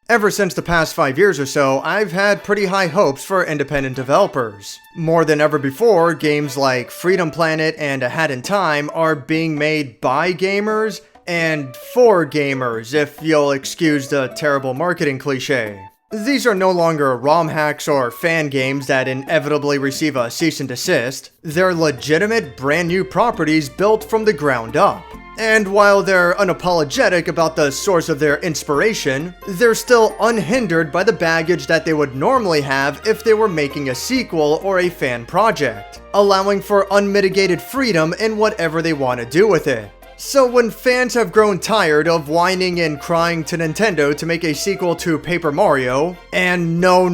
Ever since the past 5 years or so, I've had pretty high hopes for independent developers. More than ever before, games like Freedom Planet and A Hat in Time are being made by gamers and for gamers, if you'll excuse the terrible marketing cliche. These are no longer ROM hacks or fan games that inevitably receive a cease and desist. They're legitimate, brand new properties built from the ground up. And while they're unapologetic about the source of their inspiration, they're still unhindered by the baggage that they would normally have if they were making a sequel or a fan project, allowing for unmitigated freedom in whatever they want to do with it. So when fans have grown tired of whining and crying to Nintendo to make a sequel to Paper Mario, and no,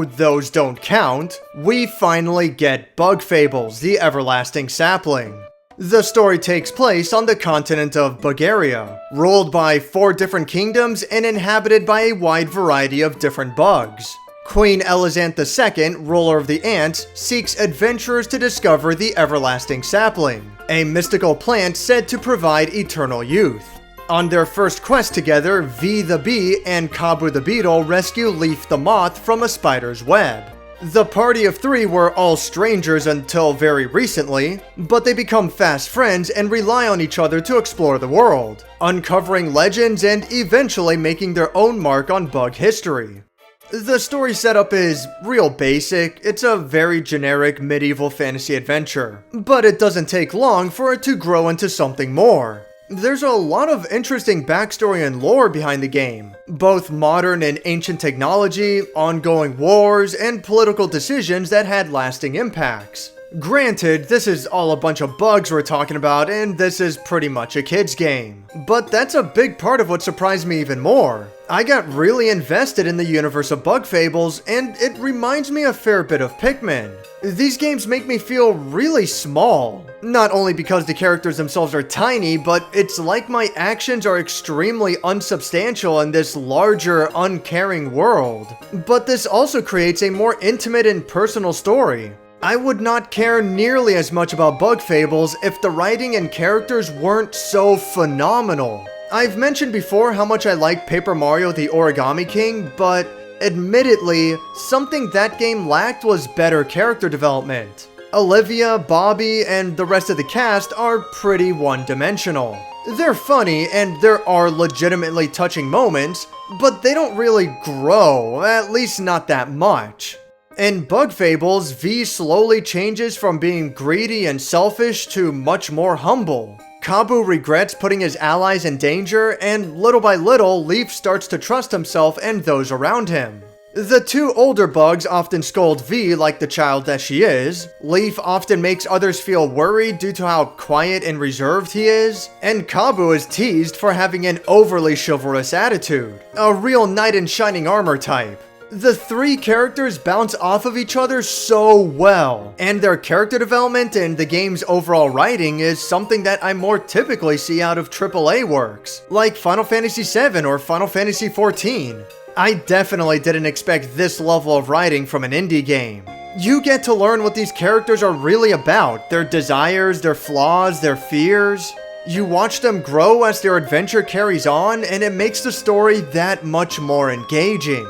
those don't count, we finally get Bug Fables, the Everlasting Sapling. The story takes place on the continent of Bulgaria, ruled by 4 different kingdoms and inhabited by a wide variety of different bugs. Queen Elizant II, ruler of the ants, seeks adventurers to discover the Everlasting Sapling, a mystical plant said to provide eternal youth. On their first quest together, V the bee and Kabu the beetle rescue Leaf the moth from a spider's web. The party of 3 were all strangers until very recently, but they become fast friends and rely on each other to explore the world, uncovering legends and eventually making their own mark on bug history. The story setup is real basic. It's a very generic medieval fantasy adventure, but it doesn't take long for it to grow into something more. There's a lot of interesting backstory and lore behind the game, both modern and ancient technology, ongoing wars, and political decisions that had lasting impacts. Granted, this is all a bunch of bugs we're talking about, and this is pretty much a kid's game. But that's a big part of what surprised me even more. I got really invested in the universe of Bug Fables, and it reminds me a fair bit of Pikmin. These games make me feel really small. Not only because the characters themselves are tiny, but it's like my actions are extremely unsubstantial in this larger, uncaring world. But this also creates a more intimate and personal story. I would not care nearly as much about Bug Fables if the writing and characters weren't so phenomenal. I've mentioned before how much I like Paper Mario the Origami King, but admittedly, something that game lacked was better character development. Olivia, Bobby, and the rest of the cast are pretty one-dimensional. They're funny, and there are legitimately touching moments, but they don't really grow, at least not that much. In Bug Fables, V slowly changes from being greedy and selfish to much more humble. Kabu regrets putting his allies in danger, and little by little, Leaf starts to trust himself and those around him. The 2 older bugs often scold V like the child that she is. Leaf often makes others feel worried due to how quiet and reserved he is, and Kabu is teased for having an overly chivalrous attitude, a real knight in shining armor type. The 3 characters bounce off of each other so well, and their character development and the game's overall writing is something that I more typically see out of AAA works, like Final Fantasy VII or Final Fantasy XIV. I definitely didn't expect this level of writing from an indie game. You get to learn what these characters are really about, their desires, their flaws, their fears. You watch them grow as their adventure carries on, and it makes the story that much more engaging.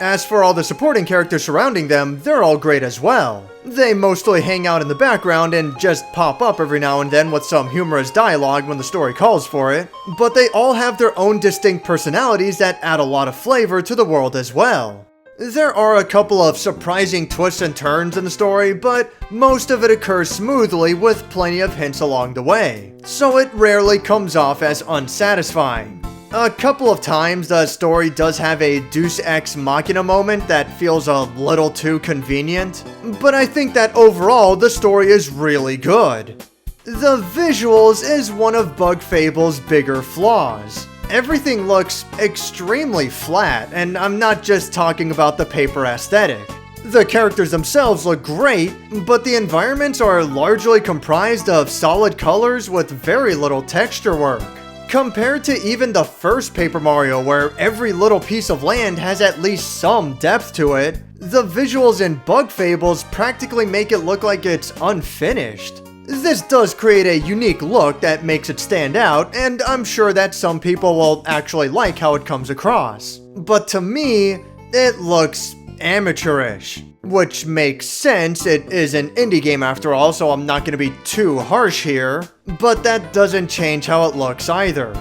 As for all the supporting characters surrounding them, they're all great as well. They mostly hang out in the background and just pop up every now and then with some humorous dialogue when the story calls for it, but they all have their own distinct personalities that add a lot of flavor to the world as well. There are a couple of surprising twists and turns in the story, but most of it occurs smoothly with plenty of hints along the way, so it rarely comes off as unsatisfying. A couple of times, the story does have a Deus Ex Machina moment that feels a little too convenient, but I think that overall, the story is really good. The visuals is one of Bug Fables' bigger flaws. Everything looks extremely flat, and I'm not just talking about the paper aesthetic. The characters themselves look great, but the environments are largely comprised of solid colors with very little texture work. Compared to even the first Paper Mario, where every little piece of land has at least some depth to it, the visuals in Bug Fables practically make it look like it's unfinished. This does create a unique look that makes it stand out, and I'm sure that some people will actually like how it comes across. But to me, it looks amateurish. Which makes sense, it is an indie game after all, so I'm not going to be too harsh here. But that doesn't change how it looks either.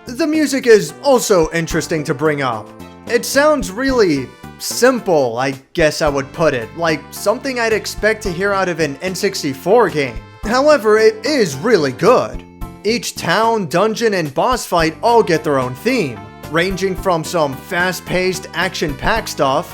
The music is also interesting to bring up. It sounds really simple, I guess I would put it, like something I'd expect to hear out of an N64 game. However, it is really good. Each town, dungeon, and boss fight all get their own theme, ranging from some fast-paced, action-packed stuff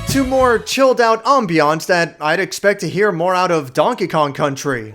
to more chilled out ambiance that I'd expect to hear more out of Donkey Kong Country.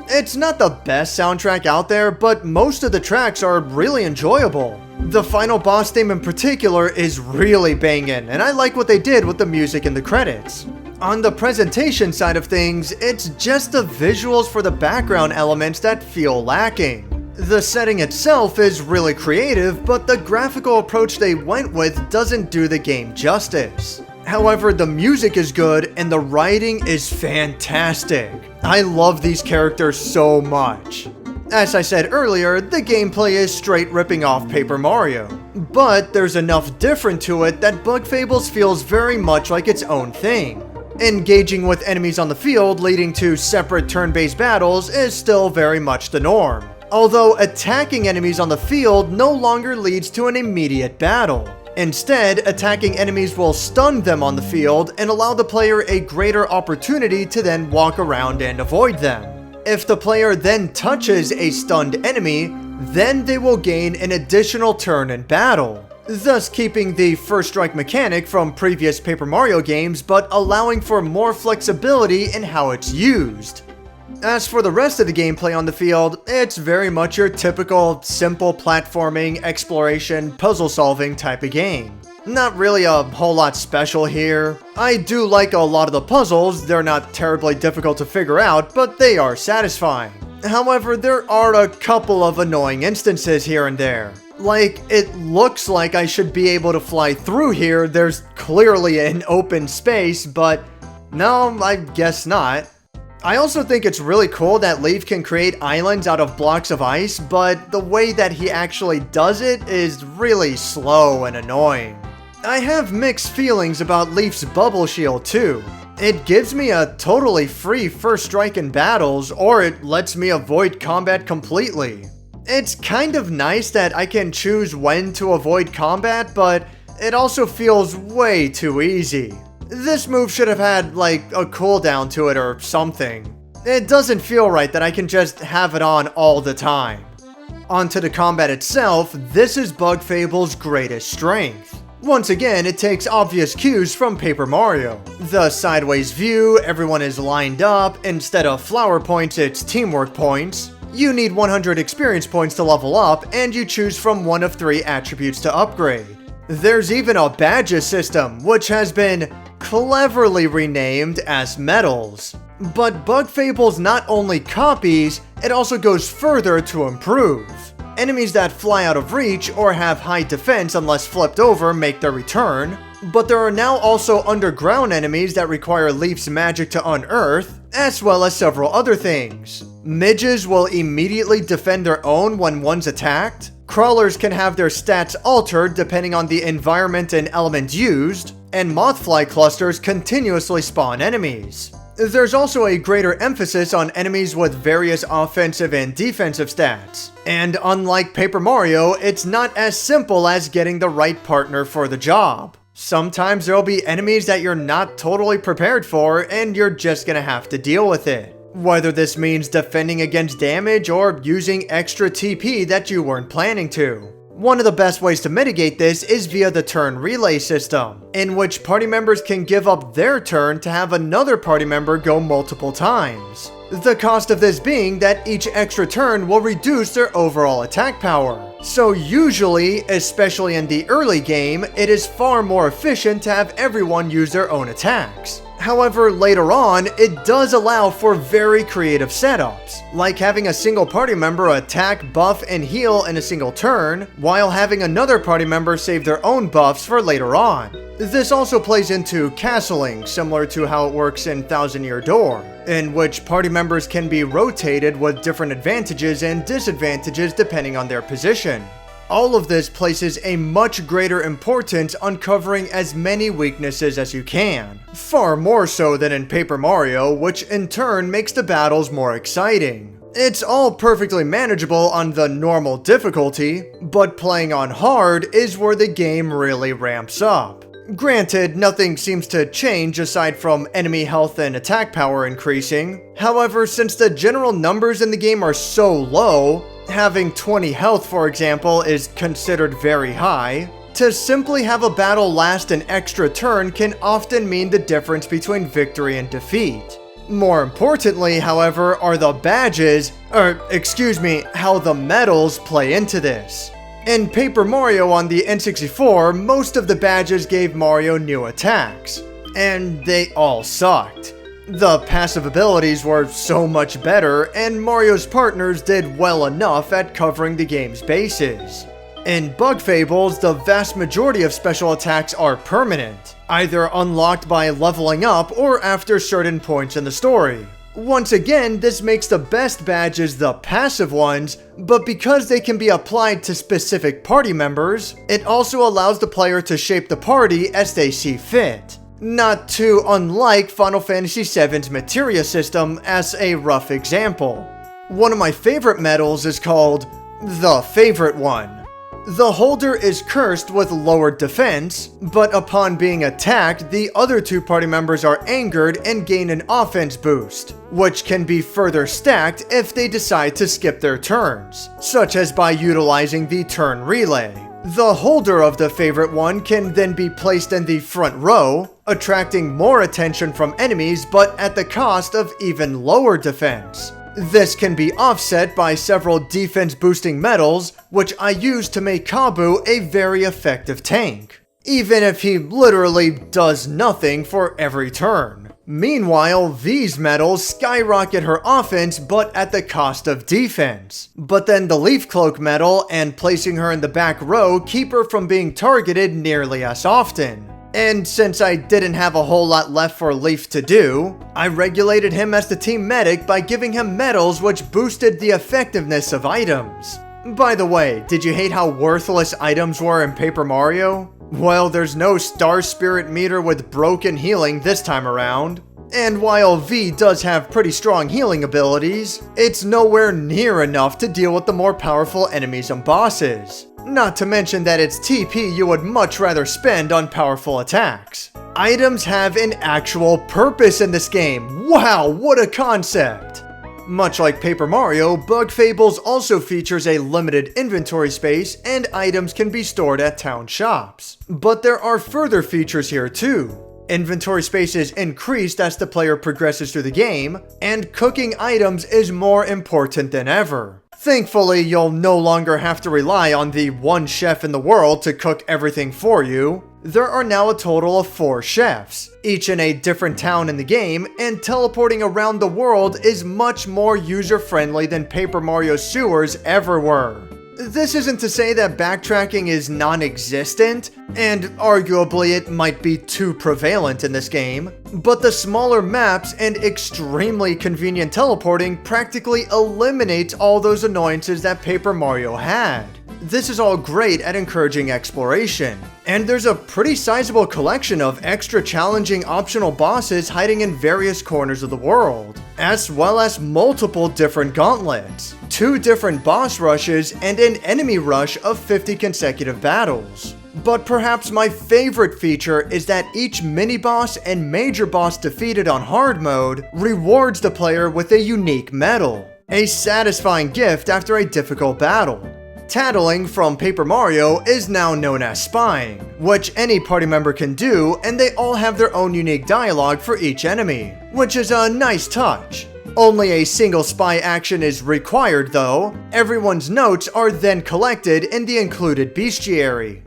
It's not the best soundtrack out there, but most of the tracks are really enjoyable. The final boss theme in particular is really banging, and I like what they did with the music in the credits. On the presentation side of things, it's just the visuals for the background elements that feel lacking. The setting itself is really creative, but the graphical approach they went with doesn't do the game justice. However, the music is good and the writing is fantastic. I love these characters so much. As I said earlier, the gameplay is straight ripping off Paper Mario. But there's enough different to it that Bug Fables feels very much like its own thing. Engaging with enemies on the field leading to separate turn-based battles is still very much the norm. Although attacking enemies on the field no longer leads to an immediate battle. Instead, attacking enemies will stun them on the field and allow the player a greater opportunity to then walk around and avoid them. If the player then touches a stunned enemy, then they will gain an additional turn in battle, thus keeping the first strike mechanic from previous Paper Mario games but allowing for more flexibility in how it's used. As for the rest of the gameplay on the field, it's very much your typical simple platforming, exploration, puzzle solving type of game. Not really a whole lot special here. I do like a lot of the puzzles, they're not terribly difficult to figure out, but they are satisfying. However, there are a couple of annoying instances here and there. Like, it looks like I should be able to fly through here, there's clearly an open space, but no, I guess not. I also think it's really cool that Leaf can create islands out of blocks of ice, but the way that he actually does it is really slow and annoying. I have mixed feelings about Leaf's bubble shield too. It gives me a totally free first strike in battles, or it lets me avoid combat completely. It's kind of nice that I can choose when to avoid combat, but it also feels way too easy. This move should have had, like, a cooldown to it or something. It doesn't feel right that I can just have it on all the time. Onto the combat itself, this is Bug Fables' greatest strength. Once again, it takes obvious cues from Paper Mario. The sideways view, everyone is lined up, instead of flower points, it's teamwork points. You need 100 experience points to level up, and you choose from one of 3 attributes to upgrade. There's even a badges system, which has been cleverly renamed as medals. But Bug Fables not only copies, it also goes further to improve. Enemies that fly out of reach or have high defense unless flipped over make their return, but there are now also underground enemies that require Leaf's magic to unearth, as well as several other things. Midges will immediately defend their own when one's attacked. Crawlers can have their stats altered depending on the environment and element used, and mothfly clusters continuously spawn enemies. There's also a greater emphasis on enemies with various offensive and defensive stats. And unlike Paper Mario, it's not as simple as getting the right partner for the job. Sometimes there'll be enemies that you're not totally prepared for, and you're just gonna have to deal with it. whether this means defending against damage or using extra TP that you weren't planning to. One of the best ways to mitigate this is via the turn relay system, in which party members can give up their turn to have another party member go multiple times. The cost of this being that each extra turn will reduce their overall attack power. So usually, especially in the early game, it is far more efficient to have everyone use their own attacks. However, later on, it does allow for very creative setups, like having a single party member attack, buff, and heal in a single turn, while having another party member save their own buffs for later on. This also plays into castling, similar to how it works in Thousand Year Door, in which party members can be rotated with different advantages and disadvantages depending on their position. All of this places a much greater importance on covering as many weaknesses as you can, far more so than in Paper Mario, which in turn makes the battles more exciting. It's all perfectly manageable on the normal difficulty, but playing on hard is where the game really ramps up. Granted, nothing seems to change aside from enemy health and attack power increasing. However, since the general numbers in the game are so low, having 20 health, for example, is considered very high. To simply have a battle last an extra turn can often mean the difference between victory and defeat. More importantly, however, are the badges, how the medals play into this. In Paper Mario on the N64, most of the badges gave Mario new attacks, and they all sucked. The passive abilities were so much better, and Mario's partners did well enough at covering the game's bases. In Bug Fables, the vast majority of special attacks are permanent, either unlocked by leveling up or after certain points in the story. Once again, this makes the best badges the passive ones, but because they can be applied to specific party members, it also allows the player to shape the party as they see fit. Not too unlike Final Fantasy VII's materia system as a rough example. One of my favorite medals is called the Favorite One. The holder is cursed with lowered defense, but upon being attacked, the other two party members are angered and gain an offense boost, which can be further stacked if they decide to skip their turns, such as by utilizing the turn relay. The holder of the Favorite One can then be placed in the front row, attracting more attention from enemies but at the cost of even lower defense. This can be offset by several defense-boosting medals, which I use to make Kabu a very effective tank, even if he literally does nothing for every turn. Meanwhile, V's medals skyrocket her offense but at the cost of defense. But then the Leaf Cloak medal and placing her in the back row keep her from being targeted nearly as often. And since I didn't have a whole lot left for Leaf to do, I regulated him as the team medic by giving him medals which boosted the effectiveness of items. By the way, did you hate how worthless items were in Paper Mario? Well, there's no Star Spirit meter with broken healing this time around. And while V does have pretty strong healing abilities, it's nowhere near enough to deal with the more powerful enemies and bosses. Not to mention that it's TP you would much rather spend on powerful attacks. Items have an actual purpose in this game. Wow, what a concept! Much like Paper Mario, Bug Fables also features a limited inventory space and items can be stored at town shops. But there are further features here too. Inventory space is increased as the player progresses through the game, and cooking items is more important than ever. Thankfully, you'll no longer have to rely on the one chef in the world to cook everything for you. There are now a total of 4 chefs, each in a different town in the game, and teleporting around the world is much more user-friendly than Paper Mario sewers ever were. This isn't to say that backtracking is non-existent, and arguably it might be too prevalent in this game, but the smaller maps and extremely convenient teleporting practically eliminates all those annoyances that Paper Mario had. This is all great at encouraging exploration, and there's a pretty sizable collection of extra challenging optional bosses hiding in various corners of the world, as well as multiple different gauntlets, 2 different boss rushes, and an enemy rush of 50 consecutive battles. But perhaps my favorite feature is that each mini-boss and major boss defeated on hard mode rewards the player with a unique medal, a satisfying gift after a difficult battle. Tattling from Paper Mario is now known as spying, which any party member can do, and they all have their own unique dialogue for each enemy, which is a nice touch. Only a single spy action is required though. Everyone's notes are then collected in the included bestiary.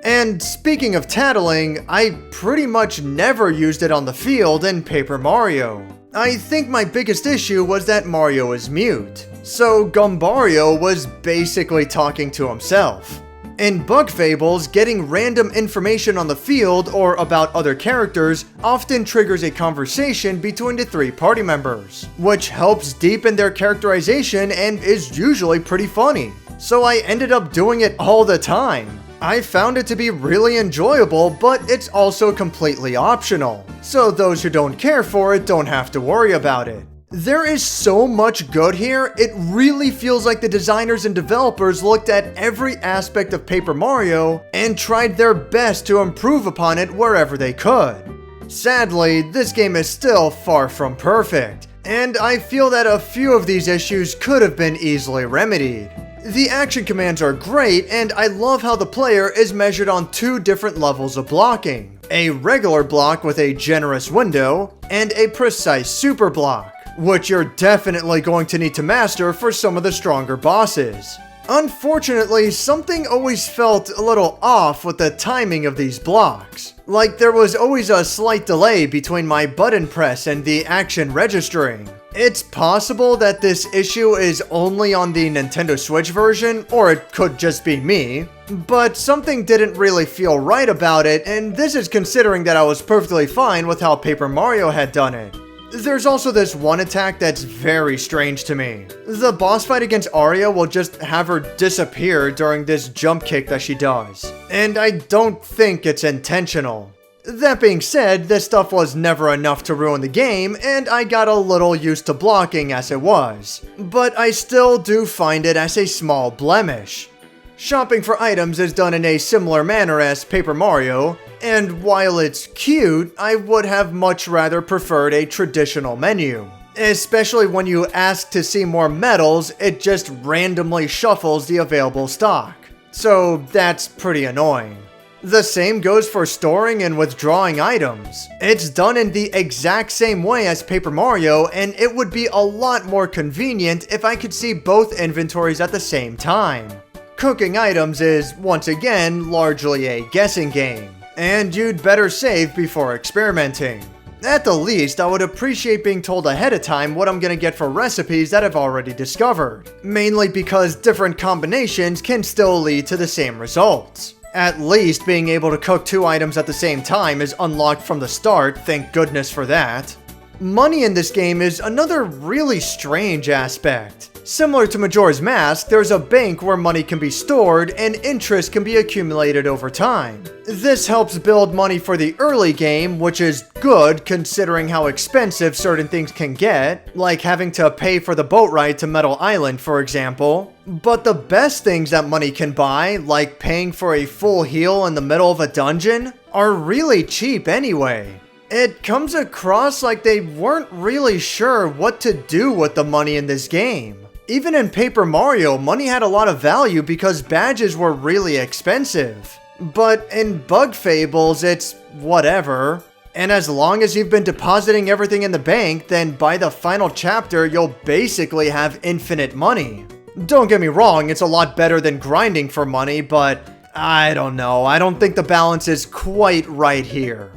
And speaking of tattling, I pretty much never used it on the field in Paper Mario. I think my biggest issue was that Mario is mute, so Gumbario was basically talking to himself. In Bug Fables, getting random information on the field or about other characters often triggers a conversation between the three party members, which helps deepen their characterization and is usually pretty funny. So I ended up doing it all the time. I found it to be really enjoyable, but it's also completely optional, so those who don't care for it don't have to worry about it. There is so much good here, it really feels like the designers and developers looked at every aspect of Paper Mario and tried their best to improve upon it wherever they could. Sadly, this game is still far from perfect, and I feel that a few of these issues could have been easily remedied. The action commands are great, and I love how the player is measured on two different levels of blocking. A regular block with a generous window, and a precise super block, which you're definitely going to need to master for some of the stronger bosses. Unfortunately, something always felt a little off with the timing of these blocks. Like there was always a slight delay between my button press and the action registering. It's possible that this issue is only on the Nintendo Switch version, or it could just be me, but something didn't really feel right about it, and this is considering that I was perfectly fine with how Paper Mario had done it. There's also this one attack that's very strange to me. The boss fight against Aria will just have her disappear during this jump kick that she does, and I don't think it's intentional. That being said, this stuff was never enough to ruin the game, and I got a little used to blocking as it was, but I still do find it as a small blemish. Shopping for items is done in a similar manner as Paper Mario, and while it's cute, I would have much rather preferred a traditional menu. Especially when you ask to see more medals, it just randomly shuffles the available stock. So that's pretty annoying. The same goes for storing and withdrawing items. It's done in the exact same way as Paper Mario, and it would be a lot more convenient if I could see both inventories at the same time. Cooking items is, once again, largely a guessing game, and you'd better save before experimenting. At the least, I would appreciate being told ahead of time what I'm gonna get for recipes that I've already discovered, mainly because different combinations can still lead to the same results. At least being able to cook two items at the same time is unlocked from the start, thank goodness for that. Money in this game is another really strange aspect. Similar to Majora's Mask, there's a bank where money can be stored and interest can be accumulated over time. This helps build money for the early game, which is good considering how expensive certain things can get, like having to pay for the boat ride to Metal Island, for example. But the best things that money can buy, like paying for a full heal in the middle of a dungeon, are really cheap anyway. It comes across like they weren't really sure what to do with the money in this game. Even in Paper Mario, money had a lot of value because badges were really expensive. But in Bug Fables, it's whatever. And as long as you've been depositing everything in the bank, then by the final chapter, you'll basically have infinite money. Don't get me wrong, it's a lot better than grinding for money, but I don't know, I don't think the balance is quite right here.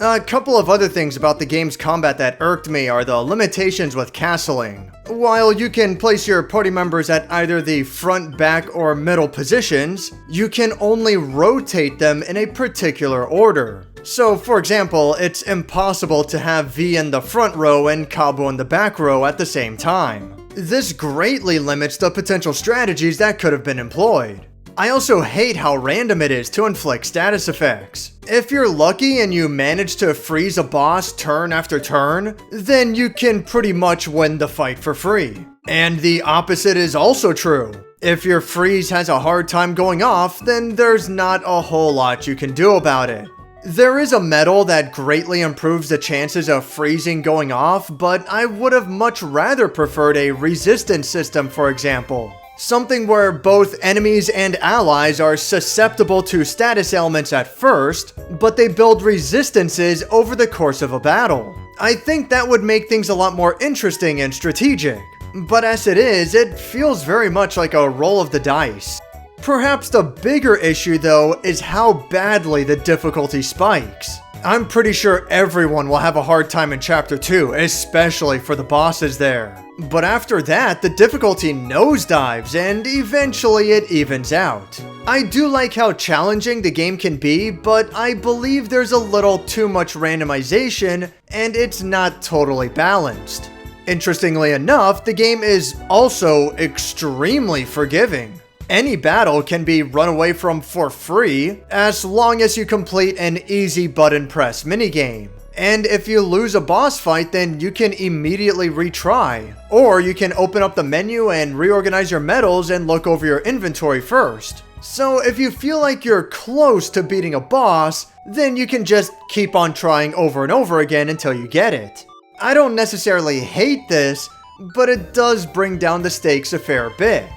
A couple of other things about the game's combat that irked me are the limitations with castling. While you can place your party members at either the front, back, or middle positions, you can only rotate them in a particular order. So, for example, it's impossible to have V in the front row and Cabo in the back row at the same time. This greatly limits the potential strategies that could have been employed. I also hate how random it is to inflict status effects. If you're lucky and you manage to freeze a boss turn after turn, then you can pretty much win the fight for free. And the opposite is also true. If your freeze has a hard time going off, then there's not a whole lot you can do about it. There is a medal that greatly improves the chances of freezing going off, but I would have much rather preferred a resistance system, for example. Something where both enemies and allies are susceptible to status ailments at first, but they build resistances over the course of a battle. I think that would make things a lot more interesting and strategic. But as it is, it feels very much like a roll of the dice. Perhaps the bigger issue, though, is how badly the difficulty spikes. I'm pretty sure everyone will have a hard time in Chapter 2, especially for the bosses there. But after that, the difficulty nosedives, and eventually it evens out. I do like how challenging the game can be, but I believe there's a little too much randomization, and it's not totally balanced. Interestingly enough, the game is also extremely forgiving. Any battle can be run away from for free, as long as you complete an easy button press minigame. And if you lose a boss fight, then you can immediately retry. Or you can open up the menu and reorganize your medals and look over your inventory first. So if you feel like you're close to beating a boss, then you can just keep on trying over and over again until you get it. I don't necessarily hate this, but it does bring down the stakes a fair bit.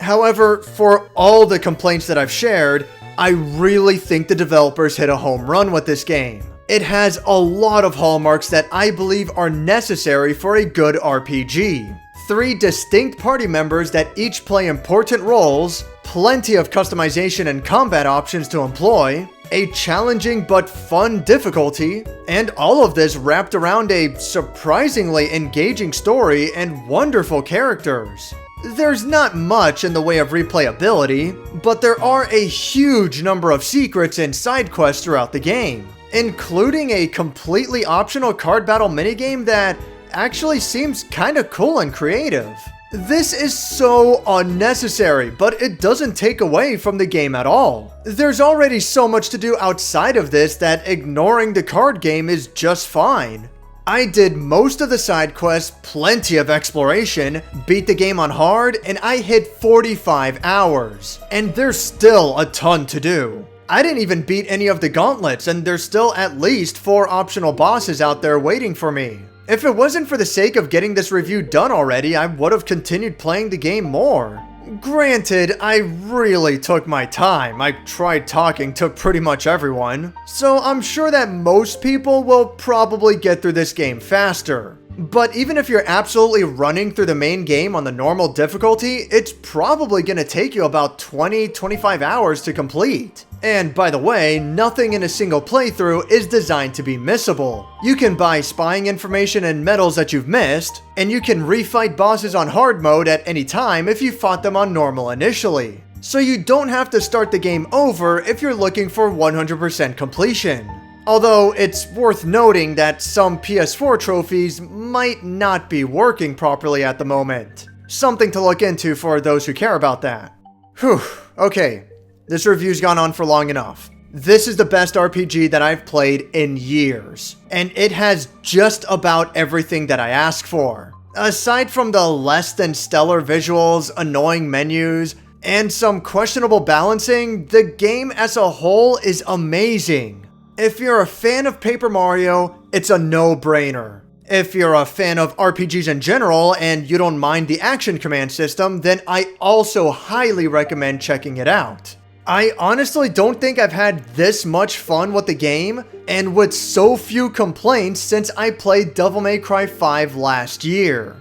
However, for all the complaints that I've shared, I really think the developers hit a home run with this game. It has a lot of hallmarks that I believe are necessary for a good RPG. 3 distinct party members that each play important roles, plenty of customization and combat options to employ, a challenging but fun difficulty, and all of this wrapped around a surprisingly engaging story and wonderful characters. There's not much in the way of replayability, but there are a huge number of secrets and side quests throughout the game, including a completely optional card battle minigame that actually seems kinda cool and creative. This is so unnecessary, but it doesn't take away from the game at all. There's already so much to do outside of this that ignoring the card game is just fine. I did most of the side quests, plenty of exploration, beat the game on hard, and I hit 45 hours. And there's still a ton to do. I didn't even beat any of the gauntlets, and there's still at least 4 optional bosses out there waiting for me. If it wasn't for the sake of getting this review done already, I would have continued playing the game more. Granted, I really took my time. I tried talking to pretty much everyone, so I'm sure that most people will probably get through this game faster. But even if you're absolutely running through the main game on the normal difficulty, it's probably going to take you about 20-25 hours to complete. And by the way, nothing in a single playthrough is designed to be missable. You can buy spying information and medals that you've missed, and you can refight bosses on hard mode at any time if you fought them on normal initially. So you don't have to start the game over if you're looking for 100% completion. Although it's worth noting that some PS4 trophies might not be working properly at the moment. Something to look into for those who care about that. Whew, okay. This review's gone on for long enough. This is the best RPG that I've played in years, and it has just about everything that I ask for. Aside from the less than stellar visuals, annoying menus, and some questionable balancing, the game as a whole is amazing. If you're a fan of Paper Mario, it's a no-brainer. If you're a fan of RPGs in general and you don't mind the action command system, then I also highly recommend checking it out. I honestly don't think I've had this much fun with the game, and with so few complaints since I played Devil May Cry 5 last year.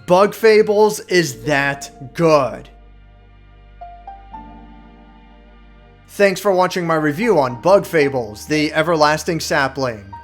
Bug Fables is that good. Thanks for watching my review on Bug Fables, the Everlasting Sapling.